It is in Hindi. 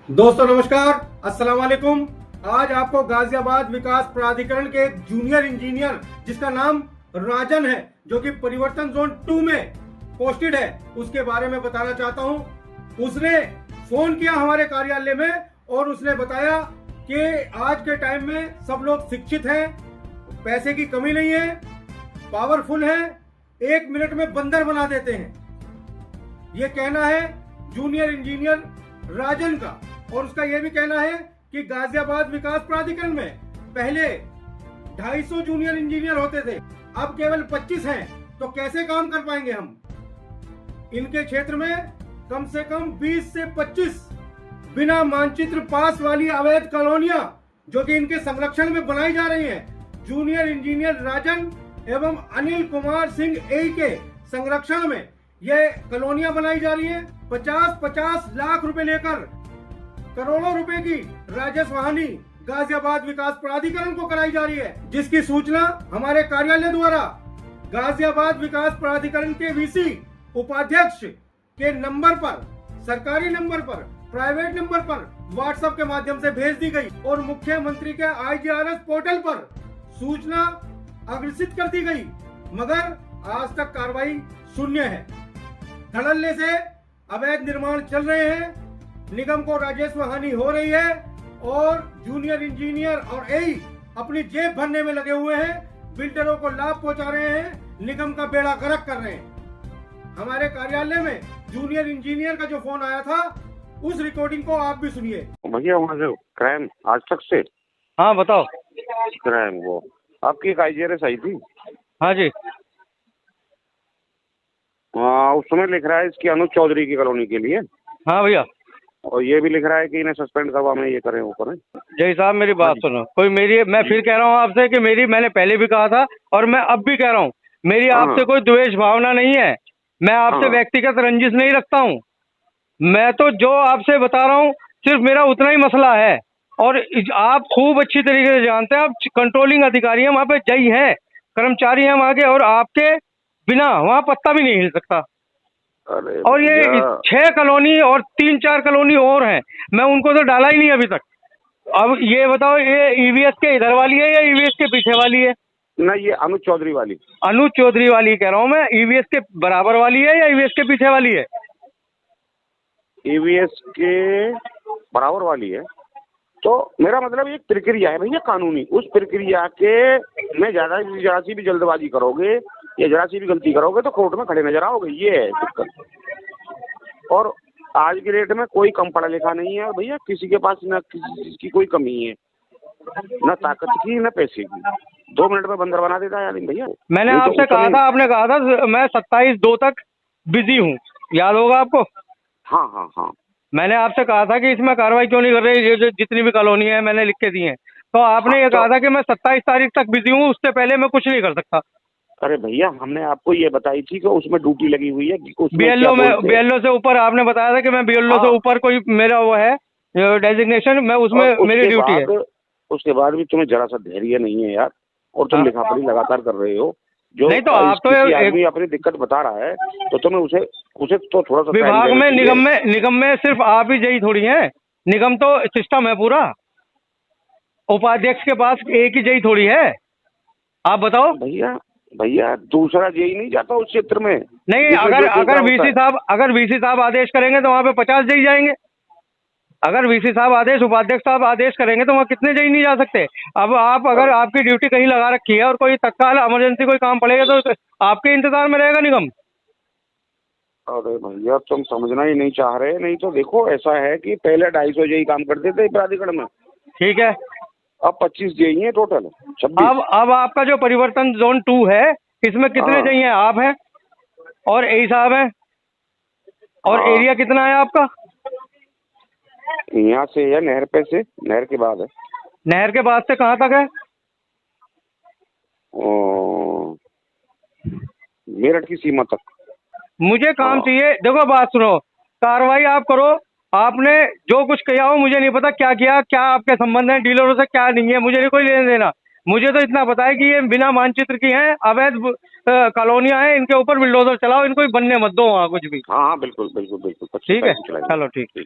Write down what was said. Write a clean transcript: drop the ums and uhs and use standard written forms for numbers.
दोस्तों नमस्कार, अस्सलाम वालेकुम। आज आपको गाजियाबाद विकास प्राधिकरण के एक जूनियर इंजीनियर जिसका नाम राजन है, जो कि परिवर्तन जोन 2 में पोस्टेड है, उसके बारे में बताना चाहता हूं। उसने फोन किया हमारे कार्यालय में और उसने बताया कि आज के टाइम में सब लोग शिक्षित हैं, पैसे की कमी नहीं है, पावरफुल है, 1 मिनट में बंदर बना देते हैं। ये कहना है जूनियर इंजीनियर राजन का। और उसका यह भी कहना है कि गाजियाबाद विकास प्राधिकरण में पहले 250 जूनियर इंजीनियर होते थे, अब केवल 25 हैं। तो कैसे काम कर पाएंगे हम? इनके क्षेत्र में कम से कम 20 से 25 बिना मानचित्र पास वाली अवैध कॉलोनियां जो कि इनके संरक्षण में बनाई जा रही हैं। जूनियर इंजीनियर राजन एवं अनिल कुमार सिंह ए के संरक्षण में ये कॉलोनियां बनाई जा रही हैं। 50-50 लाख रुपए लेकर करोड़ों रुपए की राजस्व हानि गाजियाबाद विकास प्राधिकरण को कराई जा रही है, जिसकी सूचना हमारे कार्यालय द्वारा गाजियाबाद विकास प्राधिकरण के वीसी उपाध्यक्ष के नंबर पर, सरकारी नंबर पर, प्राइवेट नंबर पर व्हाट्सएप के माध्यम से भेज दी गई और मुख्यमंत्री के IGRS पोर्टल पर सूचना अग्रेसित कर दी गई, मगर आज तक कार्रवाई शून्य है। धड़ल्ले से अवैध निर्माण चल रहे हैं, निगम को राजस्व हानि हो रही है और जूनियर इंजीनियर और एई अपनी जेब भरने में लगे हुए हैं, बिल्डरों को लाभ पहुंचा रहे हैं, निगम का बेड़ा गर्क कर रहे हैं। हमारे कार्यालय में जूनियर इंजीनियर का जो फोन आया था, उस रिकॉर्डिंग को आप भी सुनिए। भैया वहाँ से क्राइम आज तक से। हाँ बताओ। क्राइम वो आपकी एक IGRS आई थी। हाँ जी। हाँ, उस समय लिख रहा है इसकी अनुज चौधरी की कॉलोनी के लिए। हाँ भैया। और ये भी लिख रहा है कि इन्हें सस्पेंड करवा में ये करें वो करें। जय साहब मेरी बात सुनो, मैं फिर कह रहा हूँ आपसे कि मैंने पहले भी कहा था और मैं अब भी कह रहा हूँ, मेरी आपसे कोई द्वेष भावना नहीं है। मैं आपसे व्यक्तिगत रंजिश नहीं रखता हूँ। मैं तो जो आपसे बता रहा हूँ सिर्फ मेरा उतना ही मसला है। और आप खूब अच्छी तरीके से जानते हैं, आप कंट्रोलिंग अधिकारी हैं, वहाँ पे जय है, कर्मचारी हैं वहाँ के, और आपके बिना वहाँ पत्ता भी नहीं हिल सकता। और ये 6 कॉलोनी और 3-4 कॉलोनी और हैं, मैं उनको तो डाला ही नहीं अभी तक। अब ये बताओ, ये EVS के इधर वाली है या EVS के पीछे वाली है? ना, ये अनुज चौधरी वाली। अनुज चौधरी वाली कह रहा हूँ मैं। EVS के बराबर वाली है या EVS के पीछे वाली है? EVS के बराबर वाली है। तो मेरा मतलब एक प्रक्रिया है भैया कानूनी, उस प्रक्रिया के में जरा सी भी जल्दबाजी करोगे या जरा सी भी गलती करोगे तो कोर्ट में खड़े नजर आओगे। ये है दिक्कत। और आज की डेट में कोई कम पढ़ा लिखा नहीं है भैया, किसी के पास ना किसी चीज की कोई कमी है, ना ताकत की ना पैसे की। 2 मिनट में बंदर बना देता है भैया। मैंने आपसे कहा था, आपने कहा था मैं 27/2 तक बिजी हूँ, याद होगा आपको? हाँ हाँ हाँ। मैंने आपसे कहा था कि इसमें कार्रवाई क्यों नहीं कर रही, ये जो जितनी भी कॉलोनी है मैंने लिख के दी है। तो आपने ये कहा था कि मैं 27 तारीख तक बिजी हूँ, उससे पहले मैं कुछ नहीं कर सकता। अरे भैया, हमने आपको ये बताई थी कि उसमें ड्यूटी लगी हुई है। BLO से ऊपर आपने बताया था कि मैं BLO से ऊपर कोई मेरा वो है डेजिग्नेशन, मैं उसमें मेरी ड्यूटी है। उसके बाद भी तुम्हें जरा सा धैर्य नहीं है यार, और तुम लिखापढ़ी लगातार कर रहे हो। जो नहीं तो आप तो आदमी अपनी दिक्कत बता रहा है तो तुम्हें उसे तो थोड़ा सा विभाग में, निगम में सिर्फ आप ही जई थोड़ी है, निगम तो सिस्टम है पूरा। उपाध्यक्ष के पास एक ही जई थोड़ी है, आप बताओ। भैया दूसरा जेई नहीं जाता उस क्षेत्र में। नहीं, अगर VC साहब आदेश करेंगे तो वहाँ पे 50 जेई जाएंगे। अगर VC साहब उपाध्यक्ष साहब आदेश करेंगे तो वहाँ कितने जेई नहीं जा सकते? अब आप अगर आपकी ड्यूटी कहीं लगा रखी है और कोई तत्काल इमरजेंसी कोई काम पड़ेगा तो आपके इंतजार में रहेगा निगम। अरे भैया, तुम समझना ही नहीं चाह रहे। नहीं तो देखो, ऐसा है कि पहले 250 जेई काम करते थे प्राधिकरण में, ठीक है, अब 25 जेई है टोटल, 26। अब आपका जो परिवर्तन जोन 2 है, इसमें कितने जेई हैं? आप हैं और एई साहब हैं। और एरिया कितना है आपका? यहाँ से है नहर पे से, नहर के बाद है। नहर के बाद से कहाँ तक है? मेरठ की सीमा तक। मुझे काम चाहिए। देखो बात सुनो, कार्रवाई आप करो। आपने जो कुछ किया हो मुझे नहीं पता, क्या किया, क्या आपके संबंध है डीलरों से, क्या नहीं है, मुझे नहीं कोई लेना देना। मुझे तो इतना पता है कि ये बिना मानचित्र की हैं, अवैध कॉलोनियां हैं, इनके ऊपर बिल्डोजर चलाओ, इनको बनने मत दो वहाँ कुछ भी। हाँ बिल्कुल बिल्कुल बिल्कुल। ठीक है, चलो ठीक है।